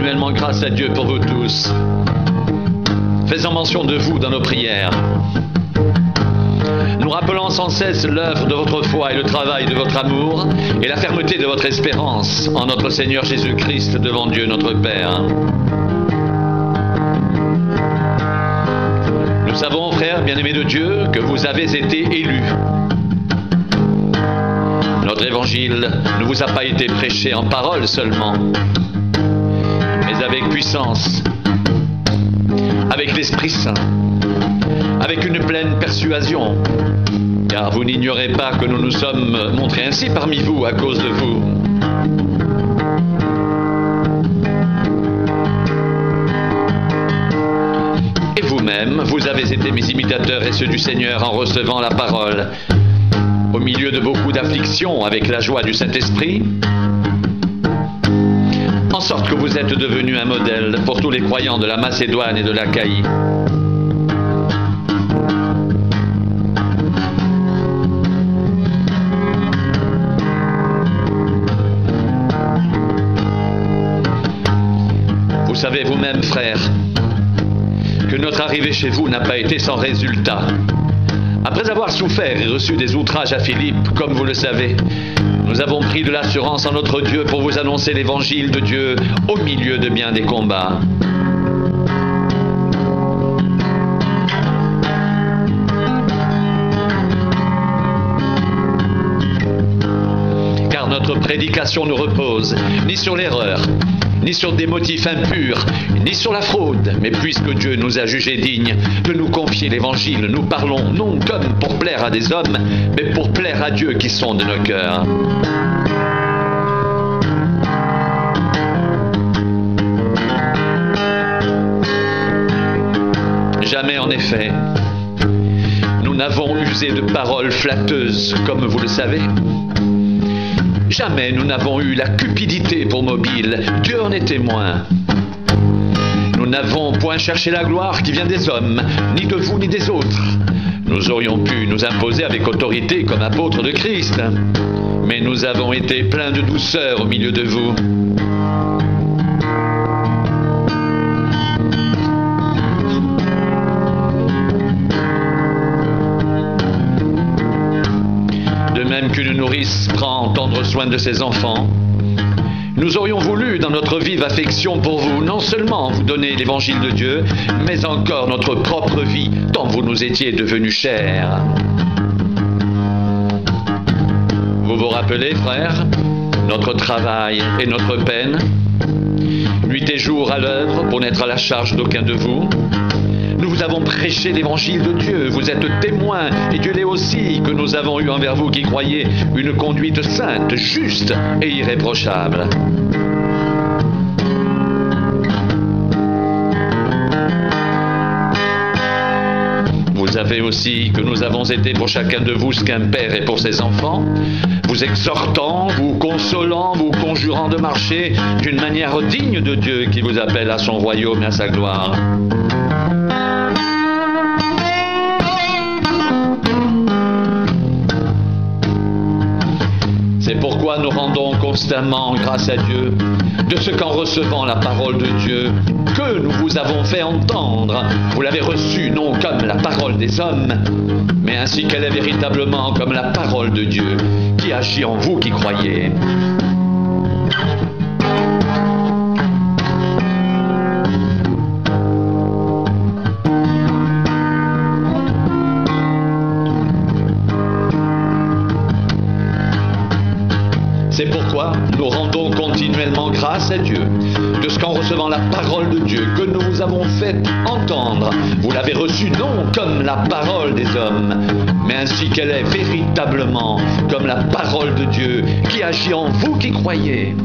continuellement grâce à Dieu pour vous tous, faisant mention de vous dans nos prières, nous rappelant sans cesse l'œuvre de votre foi et le travail de votre amour et la fermeté de votre espérance en notre Seigneur Jésus-Christ devant Dieu notre Père. Nous savons, frères bien-aimés de Dieu, que vous avez été élus. Notre évangile ne vous a pas été prêché en parole seulement, mais avec puissance, avec l'Esprit Saint, avec une pleine persuasion, car vous n'ignorez pas que nous nous sommes montrés ainsi parmi vous à cause de vous. Et vous-même, vous avez été mes imitateurs et ceux du Seigneur en recevant la parole, au milieu de beaucoup d'afflictions avec la joie du Saint-Esprit, en sorte que vous êtes devenus un modèle pour tous les croyants de la Macédoine et de l'Achaïe. Vous savez vous-même, frères, que notre arrivée chez vous n'a pas été sans résultat. Après avoir souffert et reçu des outrages à Philippe, comme vous le savez, nous avons pris de l'assurance en notre Dieu pour vous annoncer l'évangile de Dieu au milieu de bien des combats. Car notre prédication ne repose ni sur l'erreur, ni sur des motifs impurs, ni sur la fraude, mais puisque Dieu nous a jugés dignes de nous confier l'Évangile, nous parlons non comme pour plaire à des hommes, mais pour plaire à Dieu qui sonde nos cœurs. Jamais en effet, nous n'avons usé de paroles flatteuses, comme vous le savez. Jamais nous n'avons eu la cupidité pour mobile, Dieu en est témoin. Nous n'avons point cherché la gloire qui vient des hommes, ni de vous ni des autres. Nous aurions pu nous imposer avec autorité comme apôtres de Christ, mais nous avons été pleins de douceur au milieu de vous. Même qu'une nourrice prend tendre soin de ses enfants, nous aurions voulu, dans notre vive affection pour vous, non seulement vous donner l'évangile de Dieu, mais encore notre propre vie, tant vous nous étiez devenus chers. Vous vous rappelez, frères, notre travail et notre peine, nuit et jour à l'œuvre pour n'être à la charge d'aucun de vous. Nous vous avons prêché l'évangile de Dieu, vous êtes témoins, et Dieu l'est aussi, que nous avons eu envers vous qui croyez une conduite sainte, juste et irréprochable. Vous savez aussi que nous avons été pour chacun de vous ce qu'un père est pour ses enfants, vous exhortant, vous consolant, vous conjurant de marcher d'une manière digne de Dieu qui vous appelle à son royaume et à sa gloire. C'est pourquoi nous rendons constamment grâce à Dieu de ce qu'en recevant la parole de Dieu que nous vous avons fait entendre, vous l'avez reçue non comme la parole des hommes, mais ainsi qu'elle est véritablement comme la parole de Dieu qui agit en vous qui croyez. C'est pourquoi nous rendons continuellement grâce à Dieu de ce qu'en recevant la parole de Dieu que nous vous avons fait entendre, vous l'avez reçue non comme la parole des hommes, mais ainsi qu'elle est véritablement comme la parole de Dieu qui agit en vous qui croyez.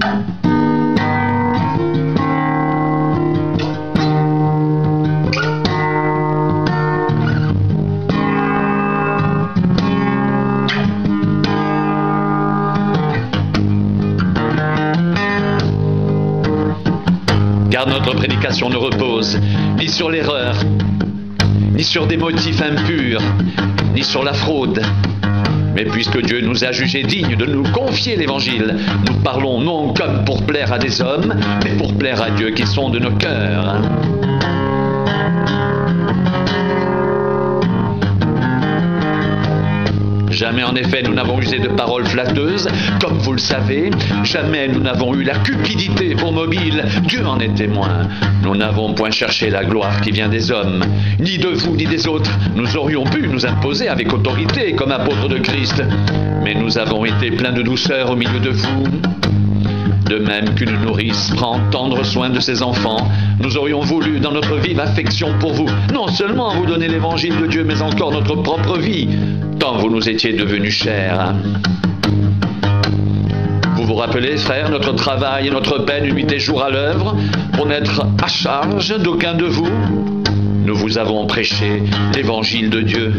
Car notre prédication ne repose ni sur l'erreur, ni sur des motifs impurs, ni sur la fraude, Mais puisque Dieu nous a jugés dignes de nous confier l'Évangile, nous parlons non comme pour plaire à des hommes, mais pour plaire à Dieu qui sonde nos cœurs. Jamais en effet nous n'avons usé de paroles flatteuses, comme vous le savez. Jamais nous n'avons eu la cupidité pour mobile. Dieu en est témoin. Nous n'avons point cherché la gloire qui vient des hommes, ni de vous ni des autres. Nous aurions pu nous imposer avec autorité comme apôtres de Christ, mais nous avons été pleins de douceur au milieu de vous. De même qu'une nourrice prend tendre soin de ses enfants, nous aurions voulu, dans notre vive affection pour vous, non seulement vous donner l'évangile de Dieu, mais encore notre propre vie, tant vous nous étiez devenus chers. Vous vous rappelez, frères, notre travail et notre peine nuit et jour à l'œuvre, pour n'être à charge d'aucun de vous? Nous vous avons prêché l'évangile de Dieu.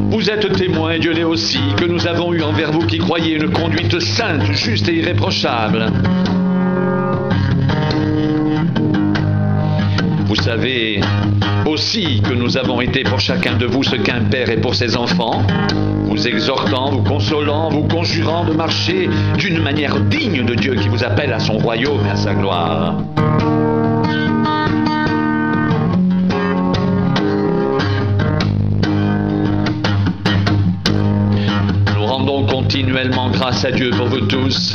Vous êtes témoins, et Dieu l'est aussi, que nous avons eu envers vous qui croyez une conduite sainte, juste et irréprochable. Vous savez aussi que nous avons été pour chacun de vous ce qu'un père est pour ses enfants, vous exhortant, vous consolant, vous conjurant de marcher d'une manière digne de Dieu qui vous appelle à son royaume et à sa gloire. Continuellement grâce à Dieu pour vous tous,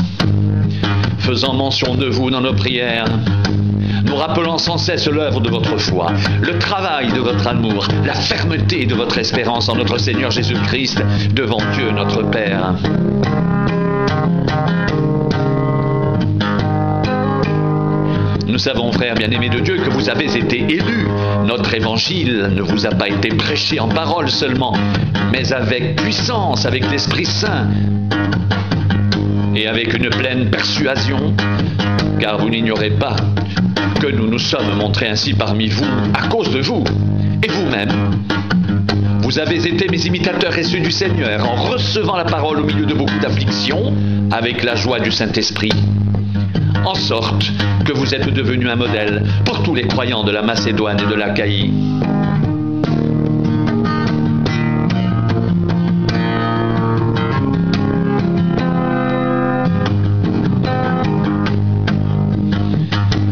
faisant mention de vous dans nos prières, nous rappelant sans cesse l'œuvre de votre foi, le travail de votre amour, la fermeté de votre espérance en notre Seigneur Jésus-Christ devant Dieu notre Père. Nous savons, frères bien-aimés de Dieu, que vous avez été élus. Notre évangile ne vous a pas été prêché en parole seulement, mais avec puissance, avec l'Esprit Saint et avec une pleine persuasion, car vous n'ignorez pas que nous nous sommes montrés ainsi parmi vous à cause de vous et vous-même. Vous avez été mes imitateurs et ceux du Seigneur en recevant la parole au milieu de beaucoup d'afflictions avec la joie du Saint-Esprit, en sorte que vous êtes devenus un modèle pour tous les croyants de la Macédoine et de l'Achaïe.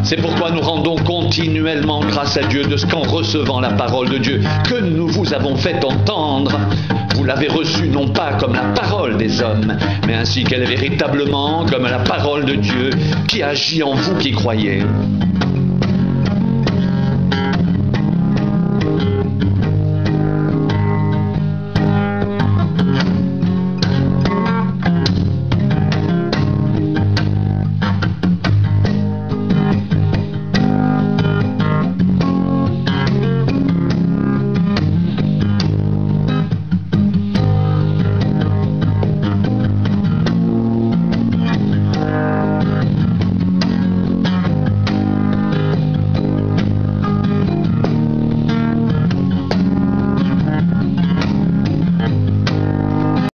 C'est pourquoi nous rendons continuellement grâce à Dieu de ce qu'en recevant la parole de Dieu que nous vous avons fait entendre, vous l'avez reçue non pas comme la parole des hommes, mais ainsi qu'elle est véritablement comme la parole de Dieu qui agit en vous qui croyez.